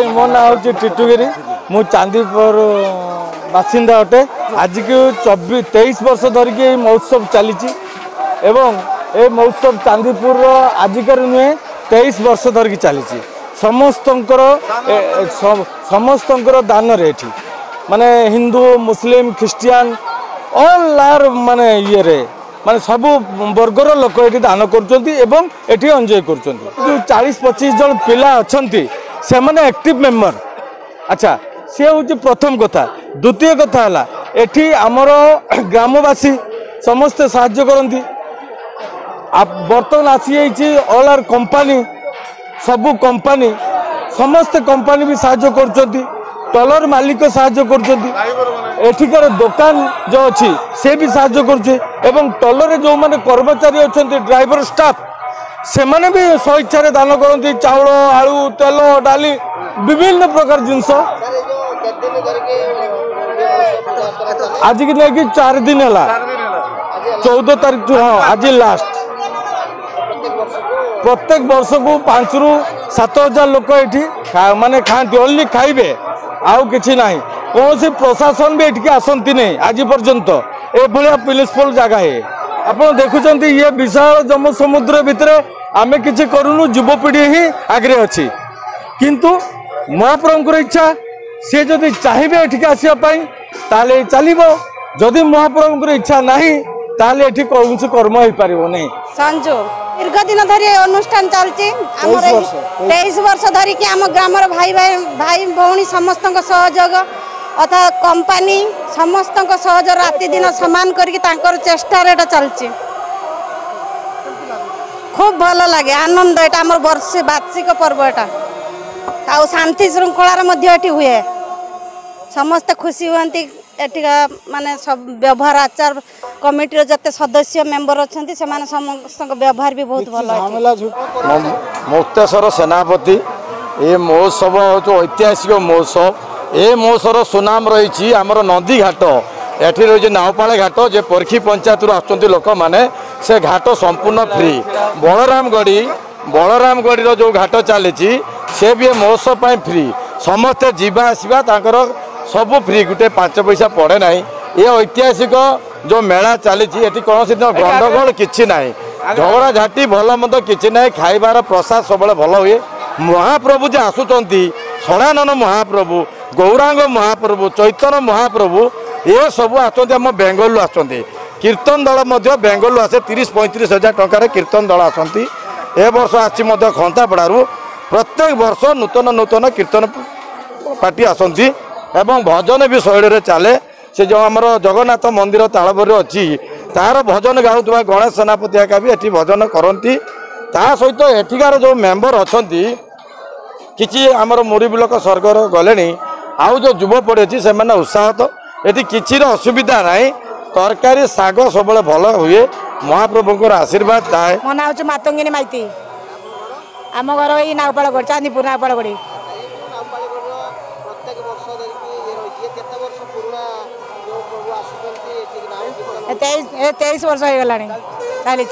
मो ना हूँ टिटुगिरी मु चांदीपुर बासिंदा अटे आज की 23 वर्ष धरिकी महोत्सव चली ए महोत्सव चांदीपुर आजिकार नुहे 23 वर्ष धरिकी चली समस्तंकर दान रे माने हिंदू मुस्लिम ख्रिस्टियन ऑल आर माने ये रे माने सबु वर्गर लोक ये दान करुँच एंजॉय कर 40-25 जन पिला अच्छा से माने एक्टिव मेंबर। अच्छा सी हूँ प्रथम कथा। द्वितीय कथा है एठी आमर ग्रामवासी समस्ते साहाय्य करती बर्तमान आसी ऑल आर कंपनी सबू कंपनी समस्ते कंपनी भी साहाय्य कर टलर मालिक साहाय्य कर दुकान जो अच्छी से भी साहाय्य कर टलर जो माने कर्मचारी अच्छा ड्राइवर स्टाफ से माने भी स्वेच्छा दान करती चाउल आलू तेल डाली विभिन्न प्रकार जिनस आज की नहीं 4 दिन है 14 तारीख हाँ आज लास्ट प्रत्येक वर्ष को 5-7 हजार लोक ये माने खाती ओनली खाइबे आउ किछि नाही कौन सी प्रशासन भी ये आसती नहीं आज पर्यंत एभलिया पीसफुल जगह है आप देखुं ये विशाल जम समुद्र भितर आम कि करूनु युवपीढ़ी ही आगे अच्छी किंतु महाप्रभुर इच्छा सी जदि चाहिए ये आसवाई ताले चलो जदि महाप्रभुर इच्छा नहीं ताले ये कौन कर्म हो पार नहीं। संजू दीर्घ दिन धरी अनुष्ठान चलती 23 वर्ष धरिकी आम ग्राम भाई भाई भाई भौणी समस्त सहयोग अथा कंपनी समस्त सहयोग राति दिन सामान करके चेष्टा चलती खूब भल लगे आनंद एटा आम वर्ष वार्षिक पर्व एटा आ शांति श्रृंखलार हुए समस्ते खुशी हुए माने सब व्यवहार आचार कमिटी जते सदस्य मेंबर अच्छा से समस्त व्यवहार भी बहुत भल। मुक्तेश्वर सेनापति ये महोत्सव हूँ ऐतिहासिक महोत्सव ए महोत्सव सुनाम रही आमर नदी घाट एठी रही नावपाड़ा घाट जे परखी पंचायत आसुँच लोक मैंने से घाट संपूर्ण फ्री बलरामगढ़ी जो घाट चली से भी महोत्सव फ्री समस्ते जीवा आसवा सब फ्री गोटे 5 पैसा पड़े ना ये ऐतिहासिक जो मेला चली कौन गंडगोल किसी ना झगड़ा झाटी भल मत कि ना खाइबार प्रसाद सब भल हुए महाप्रभु जे आसुंच सदानंद महाप्रभु गौरांग महाप्रभु चैतन्य महाप्रभु ये सब आम बेंगलु आसुँच कीर्तन दल बेंगलु आसे 30-35 हजार टकर कीर्तन दल आसती ए वर्ष आसी खंतापड़ारू प्रत्येक वर्ष नूतन नूतन कीर्तन पार्टी आसती एवं भजन भी शैली चले से जो आमर जगन्नाथ मंदिर तालबर अच्छी तार भजन गाँव गणेश सेनापति एका भी ये भजन करती सहित एठिकार जो मेंबर अच्छा कि आमर मुरीबिलक स्वर्गर गले आउ जो युवपीढ़ी अच्छी से उत्साहत ये किसी असुविधा ना तरकारी शाग सब भल हुए महाप्रभुंर आशीर्वाद थाए। मो ना हूँ मातंगिनी माइती आम घर ये नावपाड़गढ़ चांदीपुर नावपाड़गढ़ 23 वर्ष हो गला चली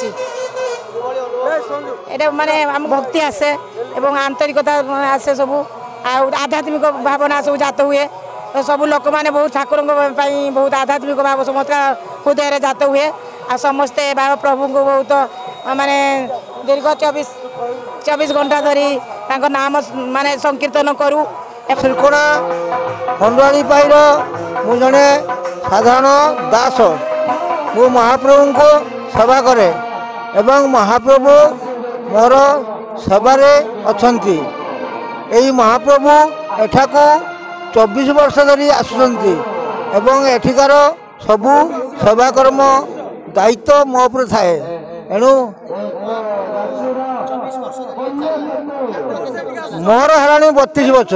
माने आम भक्ति आसे एवं आंतरिकता आसे सब आध्यात्मिक भावना सब जात हुए तो सब लोक मैंने बहुत ठाकुर बहुत आध्यात्मिक भाव समस्त हृदय जात हुए आ समस्ते प्रभु को बहुत माने दीर्घ 24 घंटा धरी नाम माने संकीर्तन करूँ। श्रीकोणा खंडाणी पाईर मु जड़े साधारण दास मु महाप्रभु को सेवा करे एवं महाप्रभु मोर सेवारे अछंती एई महाप्रभु एठाको 24 वर्ष धरी आसुचंती एवं एठिकार सबू सेवा कर्म दायित्व मो उपर थाए एणु मोर हेलाणी 32 वर्ष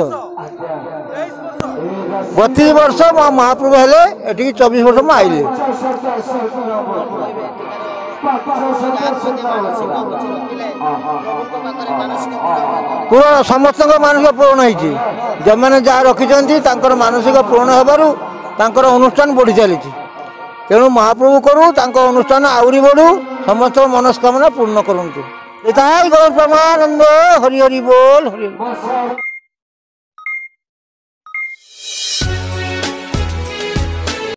32 वर्ष महाप्रभु हेले एठी 24 वर्ष में आइले पूर्ण समस्त मानसिक पूर्ण होती जो मैंने जहाँ रखिंट मानसिक पूर्ण होबारू अनुष्ठान बढ़ी चली तेणु महाप्रभु करूँ अनुष्ठान आहरी बढ़ू समस्त मनस्कामना पूर्ण करूँ। তাই গৌর প্রমানন্দ হরি হরি বল হরি হরি।